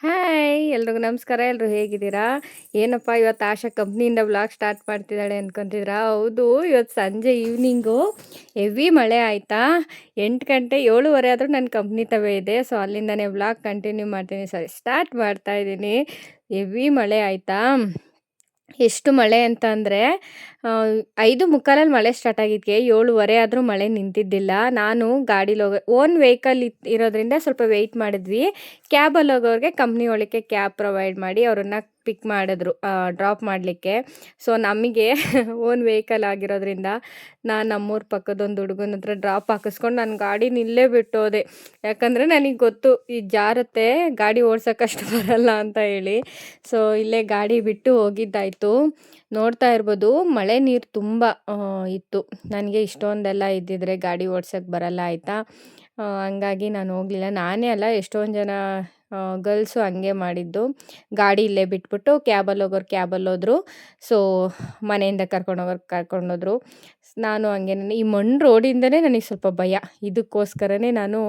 Hi! ಎಲ್ರಿಗೂ ನಮಸ್ಕಾರ. ಎಲ್ಲರೂ ಹೇಗಿದ್ದೀರಾ? ಏನಪ್ಪಾ ಇವತ್ತು ಆಶಾ ಕಂಪ್ನಿಯಿಂದ ವ್ಲಾಗ್ ಸ್ಟಾರ್ಟ್ ಮಾಡ್ತಿದ್ದಾಳೆ ಅನ್ಕೊಂತಿದ್ರಾ? ಹೌದು, ಇವತ್ತು ಸಂಜೆ ಈವ್ನಿಂಗು ಹೆವಿ ಮಳೆ ಆಯಿತಾ. 8 ಗಂಟೆ 7:30 ಆದರೂ ನನ್ನ ಕಂಪ್ನಿ ತವೇ ಇದೆ. ಸೊ ಅಲ್ಲಿಂದನೇ ವ್ಲಾಗ್ ಕಂಟಿನ್ಯೂ ಮಾಡ್ತೀನಿ, ಸ್ಟಾರ್ಟ್ ಮಾಡ್ತಾ ಇದ್ದೀನಿ. ಹೆವಿ ಮಳೆ ಆಯಿತಾ. ಎಷ್ಟು ಮಳೆ ಅಂತ ಅಂದರೆ 5:45 ಮಳೆ ಸ್ಟಾರ್ಟ್ ಆಗಿದ್ದಕ್ಕೆ 7:30 ಆದರೂ ಮಳೆ ನಿಂತಿದ್ದಿಲ್ಲ. ನಾನು ಗಾಡೀಲಿ ಓನ್ ವೆಹಿಕಲ್ ಇರೋದ್ರಿಂದ ಸ್ವಲ್ಪ ವೆಯ್ಟ್ ಮಾಡಿದ್ವಿ. ಕ್ಯಾಬಲ್ಲಿ ಹೋಗೋರಿಗೆ ಕಂಪ್ನಿ ಒಳಗೆ ಕ್ಯಾಬ್ ಪ್ರೊವೈಡ್ ಮಾಡಿ ಅವರನ್ನು ಪಿಕ್ ಮಾಡಿದ್ರು, ಡ್ರಾಪ್ ಮಾಡಲಿಕ್ಕೆ. ಸೊ ನಮಗೆ ಓನ್ ವೆಹಿಕಲ್ ಆಗಿರೋದ್ರಿಂದ ನಾನು ನಮ್ಮೂರ ಪಕ್ಕದೊಂದು ಹುಡುಗನ ಹತ್ರ ಡ್ರಾಪ್ ಹಾಕಿಸ್ಕೊಂಡು ನಾನು ಗಾಡಿನ ಇಲ್ಲೇ ಬಿಟ್ಟು ಹೋದೆ. ಯಾಕಂದರೆ ನನಗೆ ಗೊತ್ತು ಈ ಜಾರತ್ತೆ, ಗಾಡಿ ಓಡ್ಸೋಕ್ಕಷ್ಟು ಬರಲ್ಲ ಅಂತ ಹೇಳಿ. ಸೊ ಇಲ್ಲೇ ಗಾಡಿ ಬಿಟ್ಟು ಹೋಗಿದ್ದಾಯಿತು. ನೋಡ್ತಾ ಇರ್ಬೋದು ಮಳೆ ನೀರು ತುಂಬ ಇತ್ತು. ನನಗೆ ಇಷ್ಟೊಂದೆಲ್ಲ ಇದ್ದಿದ್ರೆ ಗಾಡಿ ಓಡ್ಸೋಕ್ಕೆ ಬರಲ್ಲ ಆಯಿತಾ. ಹಂಗಾಗಿ ನಾನು ಹೋಗಲಿಲ್ಲ. ನಾನೇ ಅಲ್ಲ, ಎಷ್ಟೊಂದು ಜನ ಗರ್ಲ್ಸು ಹಂಗೆ ಮಾಡಿದ್ದು. ಗಾಡಿ ಇಲ್ಲೇ ಬಿಟ್ಬಿಟ್ಟು ಕ್ಯಾಬಲ್ಲಿ ಹೋಗೋರು ಕ್ಯಾಬಲ್ಲಿ ಹೋದರು. ಸೊ ಮನೆಯಿಂದ ಕರ್ಕೊಂಡೋದ್ರು. ನಾನು ಹಂಗೇನೆ ಈ ಮಣ್ಣು ರೋಡಿಂದನೇ ನನಗೆ ಸ್ವಲ್ಪ ಭಯ. ಇದಕ್ಕೋಸ್ಕರನೇ ನಾನು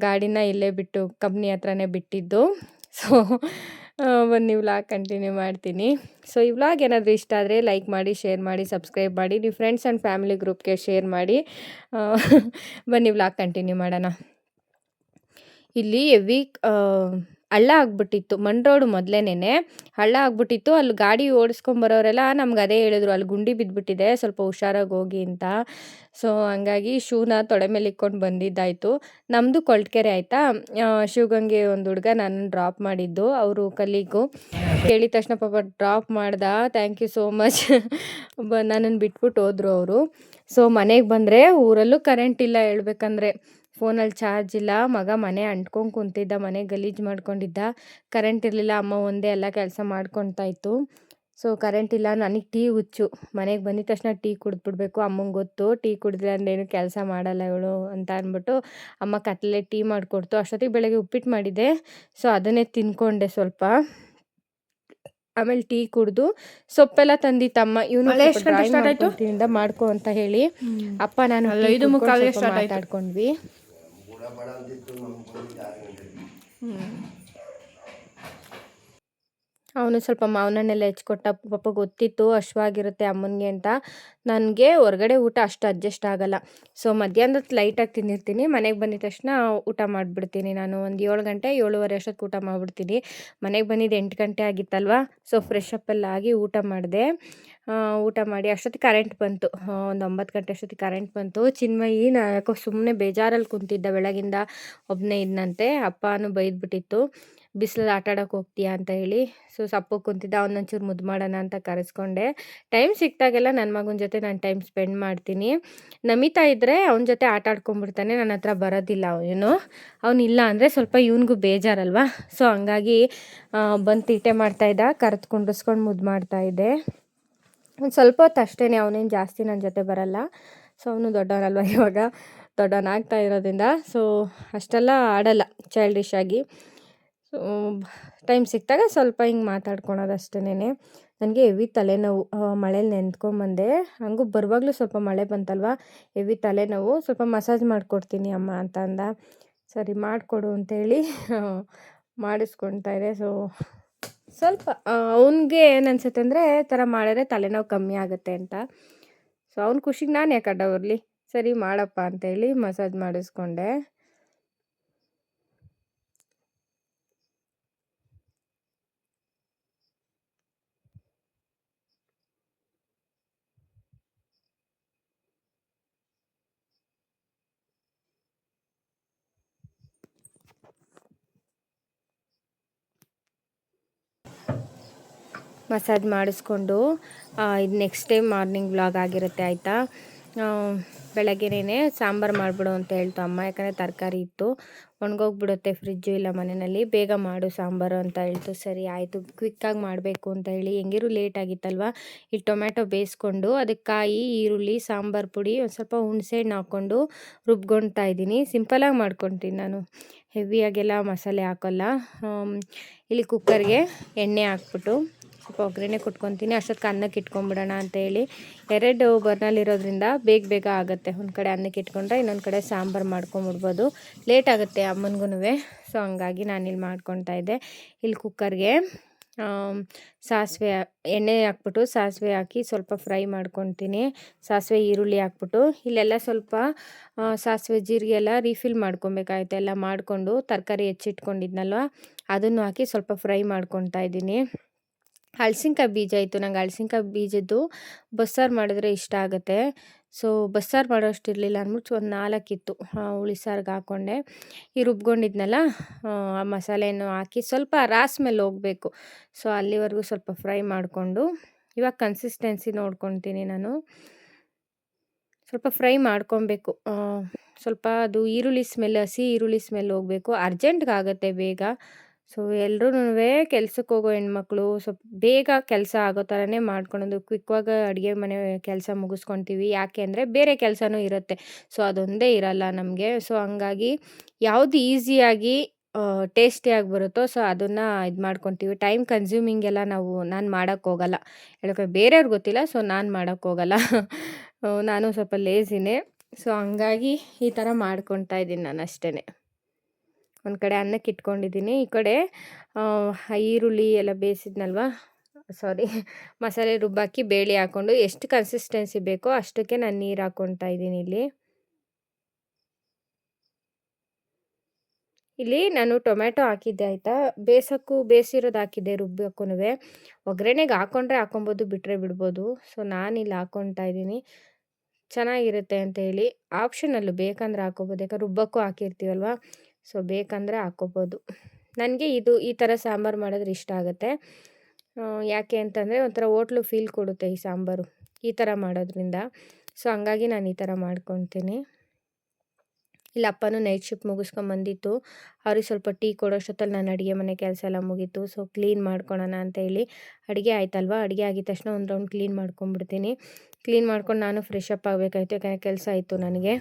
ಗಾಡಿನ ಇಲ್ಲೇ ಬಿಟ್ಟು ಕಂಪ್ನಿ ಹತ್ರನೇ ಬಿಟ್ಟಿದ್ದು. ಸೊ ಬನ್ನಿ ವ್ಲಾಗ್ ಕಂಟಿನ್ಯೂ ಮಾಡ್ತೀನಿ. ಸೊ ಈ ವ್ಲಾಗ್ ಏನಾದರೂ ಇಷ್ಟ ಆದರೆ ಲೈಕ್ ಮಾಡಿ, ಶೇರ್ ಮಾಡಿ, ಸಬ್ಸ್ಕ್ರೈಬ್ ಮಾಡಿ, ನೀವು ಫ್ರೆಂಡ್ಸ್ ಆ್ಯಂಡ್ ಫ್ಯಾಮಿಲಿ ಗ್ರೂಪ್ಗೆ ಶೇರ್ ಮಾಡಿ. ಬನ್ನಿ ವ್ಲಾಗ್ ಕಂಟಿನ್ಯೂ ಮಾಡೋಣ. ಇಲ್ಲಿ ಹೆವಿ ಹಳ್ಳ ಆಗ್ಬಿಟ್ಟಿತ್ತು. ಮಣ್ಣು ರೋಡು ಮೊದಲೇನೆ ಹಳ್ಳ ಆಗ್ಬಿಟ್ಟಿತ್ತು. ಅಲ್ಲಿ ಗಾಡಿ ಓಡಿಸ್ಕೊಂಬರೋರೆಲ್ಲ ನಮ್ಗೆ ಅದೇ ಹೇಳಿದ್ರು, ಅಲ್ಲಿ ಗುಂಡಿ ಬಿದ್ದುಬಿಟ್ಟಿದೆ, ಸ್ವಲ್ಪ ಹುಷಾರಾಗಿ ಹೋಗಿ ಅಂತ. ಸೊ ಹಂಗಾಗಿ ಶೂನ ತೊಡೆ ಮೇಲೆ ಇಕ್ಕೊಂಡು ಬಂದಿದ್ದಾಯಿತು. ನಮ್ಮದು ಕೊಳ್ಕೆರೆ ಆಯಿತಾ. ಶಿವಗಂಗೆ ಒಂದು ಹುಡುಗ ನನ್ನನ್ನು ಡ್ರಾಪ್ ಮಾಡಿದ್ದು, ಅವರು ಕಲೀಗು. ಕೇಳಿದ ತಕ್ಷಣ ಪಾಪ ಡ್ರಾಪ್ ಮಾಡ್ದ, ಥ್ಯಾಂಕ್ ಯು ಸೋ ಮಚ್. ನನ್ನನ್ನು ಬಿಟ್ಬಿಟ್ಟು ಹೋದರು ಅವರು. ಸೊ ಮನೆಗೆ ಬಂದರೆ ಊರಲ್ಲೂ ಕರೆಂಟ್ ಇಲ್ಲ ಹೇಳ್ಬೇಕಂದ್ರೆ. ಫೋನಲ್ಲಿ ಚಾರ್ಜ್ ಇಲ್ಲ. ಮಗ ಮನೆ ಅಂಟ್ಕೊಂಡು ಕುಂತಿದ್ದ, ಮನೆ ಗಲೀಜು ಮಾಡ್ಕೊಂಡಿದ್ದ. ಕರೆಂಟ್ ಇರಲಿಲ್ಲ. ಅಮ್ಮ ಒಂದೇ ಎಲ್ಲ ಕೆಲಸ ಮಾಡ್ಕೊತಾಯಿತ್ತು. ಸೊ ಕರೆಂಟ್ ಇಲ್ಲ. ನನಗೆ ಟೀ ಹುಚ್ಚು. ಮನೆಗೆ ಬಂದಿದ ತಕ್ಷಣ ಟೀ ಕುಡಿದ್ಬಿಡ್ಬೇಕು. ಅಮ್ಮಂಗೆ ಗೊತ್ತು, ಟೀ ಕುಡಿದ್ರೆ ಅಂದೇನು ಕೆಲಸ ಮಾಡಲ್ಲ ಇವಳು ಅಂತ ಅಂದ್ಬಿಟ್ಟು ಅಮ್ಮ ಕತ್ಲೆ ಟೀ ಮಾಡಿಕೊಡ್ತು. ಅಷ್ಟೊತ್ತಿಗೆ ಬೆಳಗ್ಗೆ ಉಪ್ಪಿಟ್ಟು ಮಾಡಿದ್ದೆ. ಸೊ ಅದನ್ನೇ ತಿನ್ಕೊಂಡೆ ಸ್ವಲ್ಪ. ಆಮೇಲೆ ಟೀ ಕುಡಿದು ಸೊಪ್ಪೆಲ್ಲ ತಂದಿತ್ತಮ್ಮ. ಇವನು ಡ್ರಾಯಿಂಗ್ ಮಾಡ್ಕೊ ಅಂತ ಹೇಳಿ ಅಪ್ಪ ನಾನು ಮಾತಾಡ್ಕೊಂಡ್ವಿ. ಅವನು ಸ್ವಲ್ಪ ಮಾವಿನ ಹಣ್ಣೆಲ್ಲ ಹೆಚ್ಕೊಟ್ಟ. ಪಾಪ ಗೊತ್ತಿತ್ತು ಹಶ್ವಾಗಿರುತ್ತೆ ಅಮ್ಮನಿಗೆ ಅಂತ. ನನಗೆ ಹೊರಗಡೆ ಊಟ ಅಷ್ಟು ಅಡ್ಜಸ್ಟ್ ಆಗಲ್ಲ. ಸೊ ಮಧ್ಯಾಹ್ನದ ಲೈಟಾಗಿ ತಿಂದಿರ್ತೀನಿ. ಮನೆಗೆ ಬಂದಿದ ತಕ್ಷಣ ಊಟ ಮಾಡಿಬಿಡ್ತೀನಿ. ನಾನು ಒಂದು 7 ಗಂಟೆ 7:30 ಅಷ್ಟೊತ್ತು ಊಟ ಮಾಡಿಬಿಡ್ತೀನಿ. ಮನೆಗೆ ಬಂದಿದ್ದು 8 ಗಂಟೆ ಆಗಿತ್ತಲ್ವ. ಸೊ ಫ್ರೆಶ್ ಅಪ್ ಎಲ್ಲ ಆಗಿ ಊಟ ಮಾಡಿದೆ. ಊಟ ಮಾಡಿ ಅಷ್ಟೊತ್ತಿಗೆ ಕರೆಂಟ್ ಬಂತು. ಒಂದು 9 ಗಂಟೆ ಅಷ್ಟೊತ್ತಿಗೆ ಕರೆಂಟ್ ಬಂತು. ಚಿನ್ಮಯಿ ಯಾಕೋ ಸುಮ್ಮನೆ ಬೇಜಾರಲ್ಲಿ ಕುಂತಿದ್ದ, ಬೆಳಗಿಂದ ಒಬ್ಬನೇ ಇದ್ನಂತೆ. ಅಪ್ಪನೂ ಬೈದ್ಬಿಟ್ಟಿತ್ತು, ಬಿಸಿಲಲ್ಲಿ ಆಟಾಡೋಕೆ ಹೋಗ್ತೀಯಾ ಅಂತ ಹೇಳಿ. ಸೊ ಸಪ್ಪಗೆ ಕುಂತಿದ್ದ, ಅವನೊಂಚೂರು ಮುದ್ದು ಮಾಡೋಣ ಅಂತ ಕರೆಸ್ಕೊಂಡೆ. ಟೈಮ್ ಸಿಕ್ತಾಗೆಲ್ಲ ನನ್ನ ಮಗನ ಜೊತೆ ನಾನು ಟೈಮ್ ಸ್ಪೆಂಡ್ ಮಾಡ್ತೀನಿ. ನಮಿತಾ ಇದ್ದರೆ ಅವನ ಜೊತೆ ಆಟ ಆಡ್ಕೊಂಡ್ಬಿಡ್ತಾನೆ, ನನ್ನ ಹತ್ರ ಬರೋದಿಲ್ಲ ಅವನಿಲ್ಲ ಅಂದರೆ ಸ್ವಲ್ಪ ಇವನಿಗೂ ಬೇಜಾರಲ್ವ. ಸೊ ಹಂಗಾಗಿ ಬಂದು ತೀಟೆ ಮಾಡ್ತಾಯಿದ್ದ. ಕರೆದು ಕುಂಡಿಸ್ಕೊಂಡು ಮುದ್ದು ಮಾಡ್ತಾಯಿದ್ದೆ. ಒಂದು ಸ್ವಲ್ಪ ಹೊತ್ತು ಅಷ್ಟೇ, ಅವನೇನು ಜಾಸ್ತಿ ನನ್ನ ಜೊತೆ ಬರಲ್ಲ. ಸೊ ಅವನು ದೊಡ್ಡವನಲ್ವ, ಇವಾಗ ದೊಡ್ಡವನಾಗ್ತಾ ಇರೋದ್ರಿಂದ ಸೊ ಅಷ್ಟೆಲ್ಲ ಆಡಲ್ಲ ಚೈಲ್ಡಿಶ್ ಆಗಿ. ಸೊ ಟೈಮ್ ಸಿಕ್ಕಿದಾಗ ಸ್ವಲ್ಪ ಹಿಂಗೆ ಮಾತಾಡ್ಕೊಳೋದು ಅಷ್ಟೇನೆ. ನನಗೆ ಹೆವಿ ತಲೆನೋವು. ಮಳೇಲಿ ನೆಂದ್ಕೊಂಬಂದೆ. ಹಂಗೂ ಬರುವಾಗಲೂ ಸ್ವಲ್ಪ ಮಳೆ ಬಂತಲ್ವ, ಹೆವಿ ತಲೆನೋವು. ಸ್ವಲ್ಪ ಮಸಾಜ್ ಮಾಡಿಕೊಡ್ತೀನಿ ಅಮ್ಮ ಅಂತ ಅಂದ. ಸರಿ ಮಾಡಿಕೊಡು ಅಂತೇಳಿ ಮಾಡಿಸ್ಕೊಳ್ತಾ ಇದೆ. ಸೊ ಸ್ವಲ್ಪ ಅವನಿಗೆ ಏನು ಅನ್ಸುತ್ತೆ ಅಂದರೆ ಥರ ಮಾಡಿದ್ರೆ ತಲೆನೋವು ಕಮ್ಮಿ ಆಗುತ್ತೆ ಅಂತ. ಸೊ ಅವ್ನ ಖುಷಿಗೆ ನಾನು ಯಾಕೆ ಅಡ್ಡ ಬರಲಿ, ಸರಿ ಮಾಡಪ್ಪ ಅಂತೇಳಿ ಮಸಾಜ್ ಮಾಡಿಸ್ಕೊಂಡೆ. ಮಸಾಜ್ ಮಾಡಿಸ್ಕೊಂಡು ಇದು ನೆಕ್ಸ್ಟ್ ಡೇ ಮಾರ್ನಿಂಗ್ ವ್ಲಾಗ್ ಆಗಿರುತ್ತೆ ಆಯಿತಾ. ಬೆಳಗ್ಗೆನೇ ಸಾಂಬಾರು ಮಾಡಿಬಿಡು ಅಂತ ಹೇಳ್ತು ಅಮ್ಮ. ಯಾಕಂದರೆ ತರಕಾರಿ ಇತ್ತು, ಒಣಗೋಗ್ಬಿಡುತ್ತೆ, ಫ್ರಿಜ್ಜು ಇಲ್ಲ ಮನೆಯಲ್ಲಿ, ಬೇಗ ಮಾಡು ಸಾಂಬಾರು ಅಂತ ಹೇಳ್ತು. ಸರಿ ಆಯಿತು, ಕ್ವಿಕ್ಕಾಗಿ ಮಾಡಬೇಕು ಅಂತ ಹೇಳಿ. ಹೆಂಗಿರು ಲೇಟ್ ಆಗಿತ್ತಲ್ವ. ಈ ಟೊಮ್ಯಾಟೊ ಬೇಯಿಸ್ಕೊಂಡು ಅದಕ್ಕೆ ಕಾಯಿ, ಈರುಳ್ಳಿ, ಸಾಂಬಾರು ಪುಡಿ, ಒಂದು ಸ್ವಲ್ಪ ಹುಣಸೆಹಣ್ಣು ಹಾಕ್ಕೊಂಡು ರುಬ್ಕೊಳ್ತಾ ಇದ್ದೀನಿ. ಸಿಂಪಲಾಗಿ ಮಾಡ್ಕೊತೀನಿ ನಾನು, ಹೆವಿಯಾಗೆಲ್ಲ ಮಸಾಲೆ ಹಾಕೋಲ್ಲ. ಇಲ್ಲಿ ಕುಕ್ಕರ್ಗೆ ಎಣ್ಣೆ ಹಾಕ್ಬಿಟ್ಟು ಸ್ವಲ್ಪ ಒಗ್ಗರಣೆ ಕೊಟ್ಕೊತೀನಿ. ಅಷ್ಟೊತ್ತಿಗೆ ಅನ್ನಕ್ಕೆ ಇಟ್ಕೊಂಬಿಡೋಣ ಅಂತೇಳಿ 2 ಬರ್ನಲ್ಲಿರೋದ್ರಿಂದ ಬೇಗ ಬೇಗ ಆಗುತ್ತೆ. ಒಂದು ಕಡೆ ಅನ್ನಕ್ಕೆ ಇಟ್ಕೊಂಡ್ರೆ ಇನ್ನೊಂದು ಕಡೆ ಸಾಂಬಾರು ಮಾಡ್ಕೊಂಬಿಡ್ಬೋದು. ಲೇಟ್ ಆಗುತ್ತೆ ಅಮ್ಮನಿಗೂ. ಸೊ ಹಂಗಾಗಿ ನಾನಿಲ್ಲಿ ಮಾಡ್ಕೊತಾ ಇದ್ದೆ. ಇಲ್ಲಿ ಕುಕ್ಕರ್ಗೆ ಸಾಸಿವೆ ಎಣ್ಣೆ ಹಾಕ್ಬಿಟ್ಟು ಸಾಸಿವೆ ಹಾಕಿ ಸ್ವಲ್ಪ ಫ್ರೈ ಮಾಡ್ಕೊತೀನಿ. ಸಾಸಿವೆ ಈರುಳ್ಳಿ ಹಾಕ್ಬಿಟ್ಟು ಇಲ್ಲೆಲ್ಲ ಸ್ವಲ್ಪ ಸಾಸಿವೆ ಜೀರಿಗೆ ಎಲ್ಲ ರೀಫಿಲ್ ಮಾಡ್ಕೊಬೇಕಾಯ್ತು. ಎಲ್ಲ ಮಾಡಿಕೊಂಡು ತರಕಾರಿ ಹೆಚ್ಚಿಟ್ಕೊಂಡಿದ್ನಲ್ವ ಅದನ್ನು ಹಾಕಿ ಸ್ವಲ್ಪ ಫ್ರೈ ಮಾಡ್ಕೊತಾ ಇದ್ದೀನಿ. ಹಲಸಿನ್ಕಾಯಿ ಬೀಜ ಇತ್ತು, ನಂಗೆ ಹಲಸಿನ್ಕಾಯಿ ಬೀಜದ್ದು ಬಸ್ಸಾರು ಮಾಡಿದ್ರೆ ಇಷ್ಟ ಆಗುತ್ತೆ. ಸೊ ಬಸ್ಸಾರು ಮಾಡೋಷ್ಟು ಇರಲಿಲ್ಲ ಅಂದ್ಬಿಟ್ಟು ಒಂದು 4 ಇತ್ತು, ಹುಳಿ ಸಾರಿಗೆ ಹಾಕ್ಕೊಂಡೆ. ಈ ರುಬ್ಕೊಂಡಿದ್ನಲ್ಲ ಆ ಮಸಾಲೆಯನ್ನು ಹಾಕಿ ಸ್ವಲ್ಪ ರಾಸ್ ಮೇಲೆ ಹೋಗಬೇಕು. ಸೊ ಅಲ್ಲಿವರೆಗೂ ಸ್ವಲ್ಪ ಫ್ರೈ ಮಾಡಿಕೊಂಡು ಇವಾಗ ಕನ್ಸಿಸ್ಟೆನ್ಸಿ ನೋಡ್ಕೊತೀನಿ ನಾನು. ಸ್ವಲ್ಪ ಫ್ರೈ ಮಾಡ್ಕೊಬೇಕು. ಸ್ವಲ್ಪ ಅದು ಈರುಳ್ಳಿ ಸ್ಮೆಲ್, ಹಸಿ ಈರುಳ್ಳಿ ಸ್ಮೆಲ್ ಹೋಗಬೇಕು. ಅರ್ಜೆಂಟ್ಗಾಗುತ್ತೆ ಬೇಗ. ಸೊ ಎಲ್ರೂನುವೆ ಕೆಲ್ಸಕ್ಕೆ ಹೋಗೋ ಹೆಣ್ಮಕ್ಳು ಸ್ವಲ್ಪ ಬೇಗ ಕೆಲಸ ಆಗೋ ಥರನೇ ಮಾಡ್ಕೊಳೋದು. ಕ್ವಿಕ್ಕಾಗಿ ಅಡುಗೆ ಮನೆ ಕೆಲಸ ಮುಗಿಸ್ಕೊತೀವಿ. ಯಾಕೆ ಅಂದರೆ ಬೇರೆ ಕೆಲಸನೂ ಇರುತ್ತೆ. ಸೊ ಅದೊಂದೇ ಇರಲ್ಲ ನಮಗೆ. ಸೊ ಹಂಗಾಗಿ ಯಾವುದು ಈಸಿಯಾಗಿ ಟೇಸ್ಟಿಯಾಗಿ ಬರುತ್ತೋ ಸೊ ಅದನ್ನು ಇದು ಮಾಡ್ಕೊತೀವಿ. ಟೈಮ್ ಕನ್ಸ್ಯೂಮಿಂಗ್ ಎಲ್ಲ ನಾನು ಮಾಡೋಕ್ಕೋಗಲ್ಲ. ಹೇಳೋಕೆ ಬೇರೆಯವ್ರಿಗೆ ಗೊತ್ತಿಲ್ಲ, ಸೊ ನಾನು ಮಾಡೋಕ್ಕೋಗಲ್ಲ. ನಾನು ಸ್ವಲ್ಪ ಲೇಜಿನೇ. ಸೊ ಹಂಗಾಗಿ ಈ ಥರ ಮಾಡ್ಕೊತಾ ಇದ್ದೀನಿ ನಾನು ಅಷ್ಟೇ. ಒಂದು ಕಡೆ ಅನ್ನಕ್ಕೆ ಇಟ್ಕೊಂಡಿದ್ದೀನಿ, ಈ ಕಡೆ ಈರುಳ್ಳಿ ಎಲ್ಲ ಬೇಯಿಸಿದ್ನಲ್ವ, ಸಾರಿ ಮಸಾಲೆ ರುಬ್ಬಾಕಿ ಬೇಳೆ ಹಾಕ್ಕೊಂಡು ಎಷ್ಟು ಕನ್ಸಿಸ್ಟೆನ್ಸಿ ಬೇಕೋ ಅಷ್ಟಕ್ಕೆ ನಾನು ನೀರು ಹಾಕ್ಕೊತಾ ಇದ್ದೀನಿ. ಇಲ್ಲಿ ನಾನು ಟೊಮ್ಯಾಟೊ ಹಾಕಿದ್ದೆ ಆಯಿತಾ. ಬೇಯಿಸಿರೋದು ಹಾಕಿದ್ದೆ ರುಬ್ಬಕ್ಕೂ. ಒಗ್ಗರಣೆಗೆ ಹಾಕ್ಕೊಂಡ್ರೆ ಹಾಕೊಬೋದು, ಬಿಟ್ಟರೆ ಬಿಡ್ಬೋದು. ಸೊ ನಾನಿಲ್ಲಿ ಹಾಕ್ಕೊತಾ ಇದ್ದೀನಿ. ಚೆನ್ನಾಗಿರುತ್ತೆ ಅಂತೇಳಿ ಆಪ್ಷನಲ್ಲು, ಬೇಕಂದ್ರೆ ಹಾಕ್ಕೊಬೋದು. ಯಾಕಂದ್ರೆ ರುಬ್ಬಕ್ಕೂ ಹಾಕಿರ್ತೀವಲ್ವ, ಸೊ ಬೇಕಂದರೆ ಹಾಕ್ಕೊಬೋದು. ನನಗೆ ಈ ಥರ ಸಾಂಬಾರು ಮಾಡಿದ್ರೆ ಇಷ್ಟ ಆಗುತ್ತೆ. ಯಾಕೆ ಅಂತಂದರೆ ಒಂಥರ ಹೋಟ್ಲು ಫೀಲ್ ಕೊಡುತ್ತೆ ಈ ಸಾಂಬಾರು ಈ ಥರ ಮಾಡೋದ್ರಿಂದ. ಸೊ ಹಂಗಾಗಿ ನಾನು ಈ ಥರ ಮಾಡ್ಕೊತೀನಿ. ಇಲ್ಲಿ ಅಪ್ಪನೂ ನೈಟ್ ಶಿಫ್ಟ್ ಮುಗಿಸ್ಕೊಂಬಂದಿತ್ತು. ಅವ್ರಿಗೆ ಸ್ವಲ್ಪ ಟೀ ಕೊಡೋಷ್ಟೊತ್ತಲ್ಲಿ ನಾನು ಅಡುಗೆ ಮನೆ ಕೆಲಸ ಎಲ್ಲ ಮುಗೀತು. ಸೊ ಕ್ಲೀನ್ ಮಾಡ್ಕೊಳೋಣ ಅಂತೇಳಿ ಅಡುಗೆ ಆಯ್ತಲ್ವ, ಅಡುಗೆ ಆಗಿದ ತಕ್ಷಣ ಒಂದು ರೌಂಡ್ ಕ್ಲೀನ್ ಮಾಡ್ಕೊಂಬಿಡ್ತೀನಿ. ಕ್ಲೀನ್ ಮಾಡ್ಕೊಂಡು ನಾನು ಫ್ರೆಶ್ ಅಪ್ ಆಗಬೇಕಾಯ್ತು, ಯಾಕಂದರೆ ಕೆಲಸ ಇತ್ತು ನನಗೆ.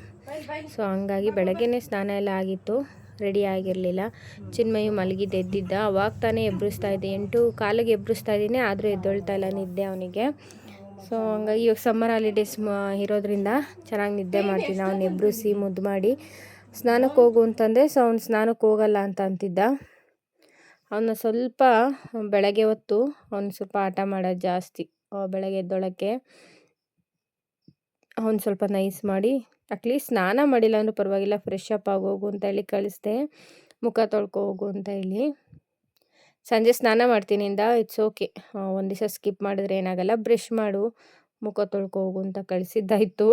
ಸೊ ಹಂಗಾಗಿ ಬೆಳಗ್ಗೆನೇ ಸ್ನಾನ ಎಲ್ಲ ಆಗಿತ್ತು, ರೆಡಿ ಆಗಿರಲಿಲ್ಲ. ಚಿನ್ಮಯು ಮಲಗಿದ್ದು ಎದ್ದಿದ್ದ, ಅವಾಗ ತಾನೇ ಎಬ್ಬರಿಸ್ತಾ ಇದ್ದೆ. 8:15ಗೆ ಎಬ್ಬರಿಸ್ತಾ ಇದ್ದೀನಿ, ಆದರೂ ಎದ್ದೊಳ್ತಾ ಇಲ್ಲ ನಿದ್ದೆ ಅವನಿಗೆ. ಸೊ ಹಂಗಾಗಿ ಇವಾಗ ಸಮ್ಮರ್ ಹಾಲಿಡೇಸ್ ಇರೋದ್ರಿಂದ ಚೆನ್ನಾಗಿ ನಿದ್ದೆ ಮಾಡ್ತೀನಿ. ಅವ್ನು ಎಬ್ಬರಿಸಿ ಮುದ್ದು ಮಾಡಿ ಸ್ನಾನಕ್ಕೆ ಹೋಗು ಅಂತಂದೆ. ಸೊ ಅವ್ನು ಸ್ನಾನಕ್ಕೆ ಹೋಗಲ್ಲ ಅಂತ ಅಂತಿದ್ದ. ಅವನ್ನ ಸ್ವಲ್ಪ ಬೆಳಗ್ಗೆ ಹೊತ್ತು ಅವ್ನು ಸ್ವಲ್ಪ ಆಟ ಮಾಡೋದು ಜಾಸ್ತಿ. ಬೆಳಗ್ಗೆ ಎದ್ದೊಳಕ್ಕೆ ಅವ್ನು ಸ್ವಲ್ಪ ನೈಸ್ ಮಾಡಿ, ಅಟ್ಲೀಸ್ಟ್ ಸ್ನಾನ ಮಾಡಿಲ್ಲ ಅಂದರೂ ಪರವಾಗಿಲ್ಲ, ಫ್ರೆಶ್ ಅಪ್ ಆಗೋಗು ಅಂತ ಹೇಳಿ ಕಳಿಸ್ದೆ. ಮುಖ ತೊಳ್ಕೊ ಹೋಗು ಅಂತ ಹೇಳಿ. ಸಂಜೆ ಸ್ನಾನ ಮಾಡ್ತೀನಿಂದ ಇಟ್ಸ್ ಓಕೆ, ಒಂದು ದಿವಸ ಸ್ಕಿಪ್ ಮಾಡಿದ್ರೆ ಏನಾಗಲ್ಲ, ಬ್ರಷ್ ಮಾಡು, ಮುಖ ತೊಳ್ಕೊ ಹೋಗು ಅಂತ ಕಳಿಸಿದ್ದಾಯಿತು.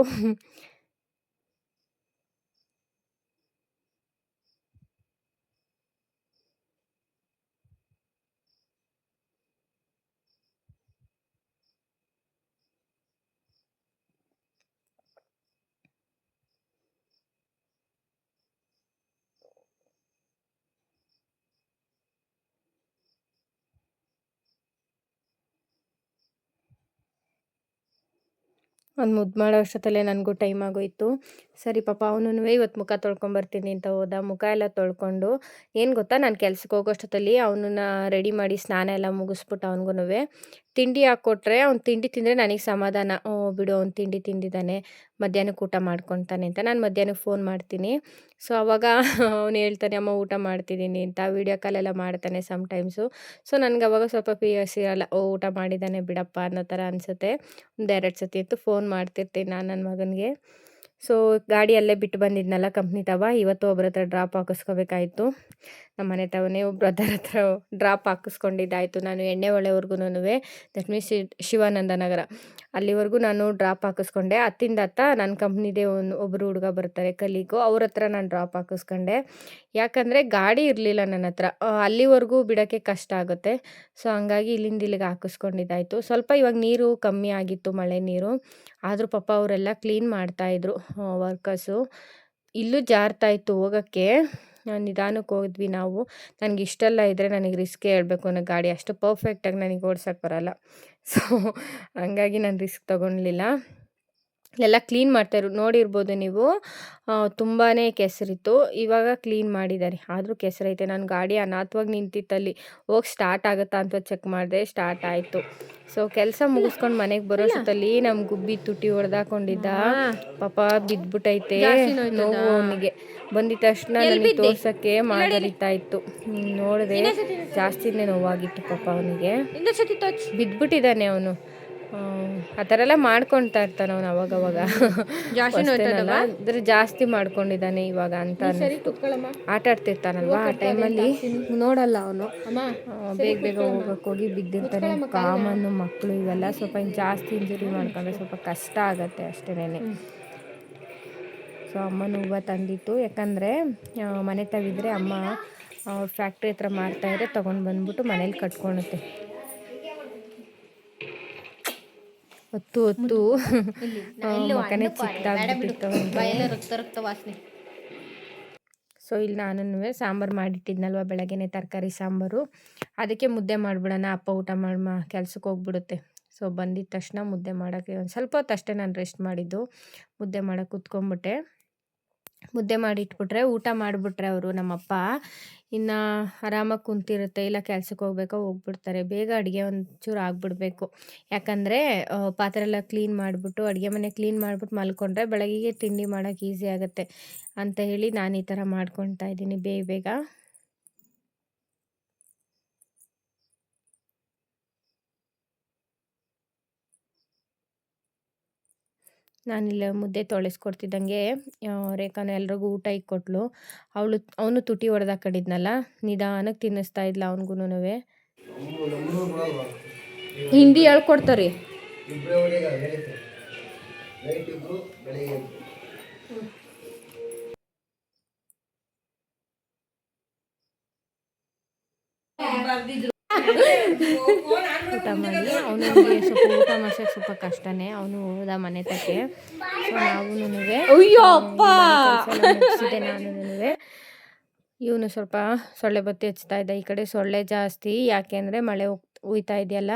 ಅವ್ನು ಮುದ್ದು ಮಾಡೋ ಅಷ್ಟೊತ್ತಲ್ಲೇ ನನಗೂ ಟೈಮ್ ಆಗೋಯಿತು. ಸರಿ ಪಾಪ ಅವನು ಇವತ್ತು ಮುಖ ತೊಳ್ಕೊಂಬರ್ತೀನಿ ಅಂತ ಹೋದ. ಮುಖ ಎಲ್ಲ ತೊಳ್ಕೊಂಡು ಏನು ಗೊತ್ತಾ, ನಾನು ಕೆಲ್ಸಕ್ಕೆ ಹೋಗೋ ಅಷ್ಟೊತ್ತಲ್ಲಿ ಅವನನ್ನ ರೆಡಿ ಮಾಡಿ ಸ್ನಾನ ಎಲ್ಲ ಮುಗಿಸ್ಬಿಟ್ಟು ಅವ್ನಿಗೂ ತಿಂಡಿ ಹಾಕ್ಕೊಟ್ರೆ, ಅವ್ನು ತಿಂಡಿ ತಿಂದರೆ ನನಗೆ ಸಮಾಧಾನ. ಬಿಡು ಅವ್ನು ತಿಂಡಿ ತಿಂದಿದ್ದಾನೆ, ಮಧ್ಯಾಹ್ನಕ್ಕೆ ಊಟ ಮಾಡ್ಕೊತಾನೆ ಅಂತ. ನಾನು ಮಧ್ಯಾಹ್ನಕ್ಕೆ ಫೋನ್ ಮಾಡ್ತೀನಿ. ಸೊ ಅವಾಗ ಅವ್ನು ಹೇಳ್ತಾನೆ, ಅಮ್ಮ ಊಟ ಮಾಡ್ತಿದ್ದೀನಿ ಅಂತ. ವೀಡಿಯೋ ಕಾಲೆಲ್ಲ ಮಾಡ್ತಾನೆ ಸಮ್ಟೈಮ್ಸು. ಸೊ ನನಗೆ ಅವಾಗ ಸ್ವಲ್ಪ PS ಇರಲ್ಲ, ಊಟ ಮಾಡಿದ್ದಾನೆ ಬಿಡಪ್ಪ ಅನ್ನೋ ಥರ ಅನಿಸುತ್ತೆ. 1-2 ಸತಿ ಅಂತೂ ಫೋನ್ ಮಾಡ್ತಿರ್ತೀನಿ ನಾನು ನನ್ನ ಮಗನಿಗೆ. ಸೊ ಗಾಡಿ ಅಲ್ಲೇ ಬಿಟ್ಟು ಬಂದಿದ್ನಲ್ಲ ಕಂಪ್ನಿ ಇವತ್ತು ಒಬ್ಬರ ಹತ್ರ ಡ್ರಾಪ್ ಹಾಕಿಸ್ಕೋಬೇಕಾಯ್ತು. ನಮ್ಮ ಮನೆ ತಾವೇ ಒಬ್ಬರ ಹತ್ರ ಡ್ರಾಪ್ ಹಾಕಿಸ್ಕೊಂಡಿದ್ದಾಯಿತು. ನಾನು ಎಣ್ಣೆ ಹೊಳೆವರೆಗೂ, ದಟ್ ಮೀನ್ಸ್ ಶಿವಾನಂದ ನಗರ ಅಲ್ಲಿವರೆಗೂ ನಾನು ಡ್ರಾಪ್ ಹಾಕಿಸ್ಕೊಂಡೆ. ಹತ್ತ ನನ್ನ ಕಂಪ್ನಿದೇ ಒಬ್ಬರು ಹುಡುಗ ಬರ್ತಾರೆ ಕಲೀಗು, ಅವ್ರ ಹತ್ರ ನಾನು ಡ್ರಾಪ್ ಹಾಕಿಸ್ಕೊಂಡೆ. ಯಾಕಂದರೆ ಗಾಡಿ ಇರಲಿಲ್ಲ ನನ್ನ ಹತ್ರ, ಅಲ್ಲಿವರೆಗೂ ಬಿಡೋಕ್ಕೆ ಕಷ್ಟ ಆಗುತ್ತೆ. ಸೊ ಹಂಗಾಗಿ ಇಲ್ಲಿಂದ ಇಲ್ಲಿಗೆ ಹಾಕಿಸ್ಕೊಂಡಿದ್ದಾಯಿತು. ಸ್ವಲ್ಪ ಇವಾಗ ನೀರು ಕಮ್ಮಿ ಆಗಿತ್ತು, ಮಳೆ ನೀರು, ಆದರೂ ಪಾಪ ಅವರೆಲ್ಲ ಕ್ಲೀನ್ ಮಾಡ್ತಾಯಿದ್ರು ವರ್ಕರ್ಸು. ಇಲ್ಲೂ ಜಾರ್ತಾಯಿತ್ತು ಹೋಗೋಕ್ಕೆ, ನಿಧಾನಕ್ಕೆ ಹೋದ್ವಿ ನಾವು. ನನಗೆ ಇಷ್ಟೆಲ್ಲ ಇದ್ದರೆ ನನಗೆ ರಿಸ್ಕೇ ಹೇಳಬೇಕು, ಅನ್ನೋ ಗಾಡಿ ಅಷ್ಟು ಪರ್ಫೆಕ್ಟಾಗಿ ನನಗೆ ಓಡ್ಸೋಕ್ಕೆ ಬರೋಲ್ಲ. ಸೊ ಹಂಗಾಗಿ ನಾನು ರಿಸ್ಕ್ ತೊಗೊಳ್ಲಿಲ್ಲ. ಎಲ್ಲ ಕ್ಲೀನ್ ಮಾಡ್ತಾಯಿರು ನೋಡಿರ್ಬೋದು ನೀವು. ತುಂಬಾ ಕೆಸರಿತ್ತು, ಇವಾಗ ಕ್ಲೀನ್ ಮಾಡಿದ್ದಾರೆ. ಆದರೂ ಕೆಸರೈತೆ. ನನ್ನ ಗಾಡಿ ಅನಾಥವಾಗಿ ನಿಂತಿತ್ತಲ್ಲಿ. ಹೋಗಿ ಸ್ಟಾರ್ಟ್ ಆಗುತ್ತಾ ಅಂತ ಚೆಕ್ ಮಾಡಿದೆ, ಸ್ಟಾರ್ಟ್ ಆಯಿತು. ಸೊ ಕೆಲಸ ಮುಗಿಸ್ಕೊಂಡು ಮನೆಗೆ ಬರೋಷ್ಟೊತ್ತಲ್ಲಿ ನಮ್ಮ ಗುಬ್ಬಿ ತುಟಿ ಹೊಡೆದಾಕೊಂಡಿದ್ದ. ಪಾಪ ಬಿದ್ದುಬಿಟ್ಟೈತೆ, ನೋವು ಅವನಿಗೆ. ಬಂದಿದ ತಕ್ಷಣ ನನಗೆ ತೋರ್ಸೋಕ್ಕೆ ಮಾತಾಡಿತಾ ಇತ್ತು. ನೋಡಿದೆ ಜಾಸ್ತಿನೇ ನೋವಾಗಿತ್ತು ಪಾಪ ಅವನಿಗೆ. ಬಿದ್ದುಬಿಟ್ಟಿದ್ದಾನೆ ಅವನು. ಆ ಥರ ಎಲ್ಲ ಮಾಡ್ಕೊಳ್ತಾ ಇರ್ತಾನೆ ಅವನು ಅವಾಗವಾಗ. ಅಂದರೆ ಜಾಸ್ತಿ ಮಾಡ್ಕೊಂಡಿದ್ದಾನೆ ಇವಾಗ ಅಂತ ಅನ್ನಿಸ್ತು. ಆಟ ಆಡ್ತಿರ್ತಾನಲ್ವ ಆ ಟೈಮಲ್ಲಿ ನೋಡಲ್ಲ ಅವನು. ಬೇಗ ಬೇಗ ಹೋಗಿ ಬಿದ್ದಿರ್ತಾನೆ. ಕಾಮನ್ನು ಮಕ್ಕಳು ಇವೆಲ್ಲ ಸ್ವಲ್ಪ ಜಾಸ್ತಿ ಇಂಜುರಿ ಮಾಡ್ಕೊಂಡ್ರೆ ಸ್ವಲ್ಪ ಕಷ್ಟ ಆಗತ್ತೆ ಅಷ್ಟೇನೆ. ಸೊ ಅಮ್ಮನ ಹೂವು ತಂದಿತ್ತು, ಯಾಕಂದರೆ ಮನೆ ತೆಗೆದ್ರೆ ಅಮ್ಮ ಫ್ಯಾಕ್ಟ್ರಿ ಹತ್ರ ಮಾರ್ತಾಯಿದ್ರೆ ತೊಗೊಂಡು ಬಂದ್ಬಿಟ್ಟು ಮನೇಲಿ ಕಟ್ಕೊಳುತ್ತೆ. ಹೊತ್ತು ಮಕ್ಕನೇ ಚಿಕ್ಕದಾಗ್ಬಿಟ್ಟಿತ್ತು. ಸೊ ಇಲ್ಲಿ ನಾನು ಸಾಂಬಾರು ಮಾಡಿಟ್ಟಿದ್ನಲ್ವ ಬೆಳಗ್ಗೆನೆ, ತರಕಾರಿ ಸಾಂಬಾರು. ಅದಕ್ಕೆ ಮುದ್ದೆ ಮಾಡಿಬಿಡೋಣ, ಅಪ್ಪ ಊಟ ಮಾಡಿ ಕೆಲ್ಸಕ್ಕೆ ಹೋಗ್ಬಿಡುತ್ತೆ. ಸೊ ಬಂದಿದ್ದ ತಕ್ಷಣ ಮುದ್ದೆ ಮಾಡೋಕ್ಕೆ ಒಂದು ಸ್ವಲ್ಪ ಹೊತ್ತು ಅಷ್ಟೇ ನಾನು ರೆಸ್ಟ್ ಮಾಡಿದ್ದು. ಮುದ್ದೆ ಮಾಡೋಕ್ಕೆ ಕುತ್ಕೊಂಡ್ಬಿಟ್ಟೆ. ಮುದ್ದೆ ಮಾಡಿ ಇಟ್ಬಿಟ್ರೆ ಊಟ ಮಾಡಿಬಿಟ್ರೆ ಅವರು ನಮ್ಮಪ್ಪ ಇನ್ನು ಆರಾಮಾಗಿ ಕುಂತಿರುತ್ತೆ. ಇಲ್ಲ ಕೆಲ್ಸಕ್ಕೆ ಹೋಗ್ಬೇಕೋ ಹೋಗ್ಬಿಡ್ತಾರೆ. ಬೇಗ ಅಡುಗೆ ಒಂಚೂರು ಆಗಿಬಿಡ್ಬೇಕು. ಯಾಕಂದರೆ ಪಾತ್ರೆ ಎಲ್ಲ ಕ್ಲೀನ್ ಮಾಡಿಬಿಟ್ಟು ಅಡುಗೆ ಮನೆ ಕ್ಲೀನ್ ಮಾಡಿಬಿಟ್ಟು ಮಲ್ಕೊಂಡ್ರೆ ಬೆಳಗ್ಗೆಗೆ ತಿಂಡಿ ಮಾಡೋಕ್ಕೆ ಈಸಿ ಆಗುತ್ತೆ ಅಂತ ಹೇಳಿ ನಾನು ಈ ಥರ ಮಾಡ್ಕೊತಾ ಇದ್ದೀನಿ ಬೇಗ ಬೇಗ. ನಾನಿಲ್ಲ ಮುದ್ದೆ ತೊಳೆಸ್ಕೊಡ್ತಿದ್ದಂಗೆ ರೇಖಾನು ಎಲ್ರಿಗೂ ಊಟ ಇಕ್ಕೊಟ್ಲು. ಅವನು ತುಟಿ ಹೊಡೆದಾಕಡಿದ್ನಲ್ಲ, ನಿಧಾನಕ್ಕೆ ತಿನ್ನಿಸ್ತಾ ಇದ್ಲ ಅವನಿಗೂ. ಹಿಂದಿ ಹೇಳ್ಕೊಡ್ತಾರೆ. ಊಟ ಮಾಡಿ ಅವನಿಗೆ ಸ್ವಲ್ಪ ಊಟ ಮಾಡ್ಸೋಕ್ಕೆ ಸ್ವಲ್ಪ ಕಷ್ಟನೇ. ಅವನು ಹೋದ ಮನೆ ತಕ್ಕೆ. ಸೊ ನಾವು ಮುಗಿಸಿದೆ ನಾನು. ಇವನು ಸ್ವಲ್ಪ ಸೊಳ್ಳೆ ಬತ್ತಿ ಹಚ್ತಾ ಇದ್ದ. ಈ ಕಡೆ ಸೊಳ್ಳೆ ಜಾಸ್ತಿ, ಯಾಕೆಂದರೆ ಮಳೆ ಹುಯ್ತಾ ಇದೆಯಲ್ಲ,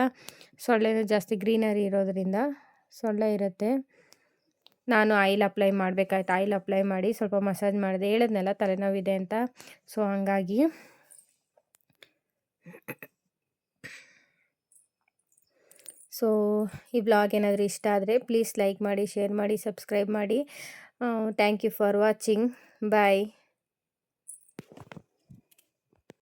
ಸೊಳ್ಳೆನೂ ಜಾಸ್ತಿ. ಗ್ರೀನರಿ ಇರೋದ್ರಿಂದ ಸೊಳ್ಳೆ ಇರುತ್ತೆ. ನಾನು ಆಯಿಲ್ ಅಪ್ಲೈ ಮಾಡಬೇಕಾಯ್ತು. ಆಯಿಲ್ ಅಪ್ಲೈ ಮಾಡಿ ಸ್ವಲ್ಪ ಮಸಾಜ್ ಮಾಡಿದೆ. ಹೇಳಿದ್ನೆಲ್ಲ ತಲೆನೋವಿದೆ ಅಂತ. ಸೊ ಹಂಗಾಗಿ ಸೊ ಈ ಬ್ಲಾಗ್ ಏನಾದರೂ ಇಷ್ಟ ಆದರೆ ಪ್ಲೀಸ್ ಲೈಕ್ ಮಾಡಿ, ಶೇರ್ ಮಾಡಿ, ಸಬ್ಸ್ಕ್ರೈಬ್ ಮಾಡಿ. Thank you for watching. Bye.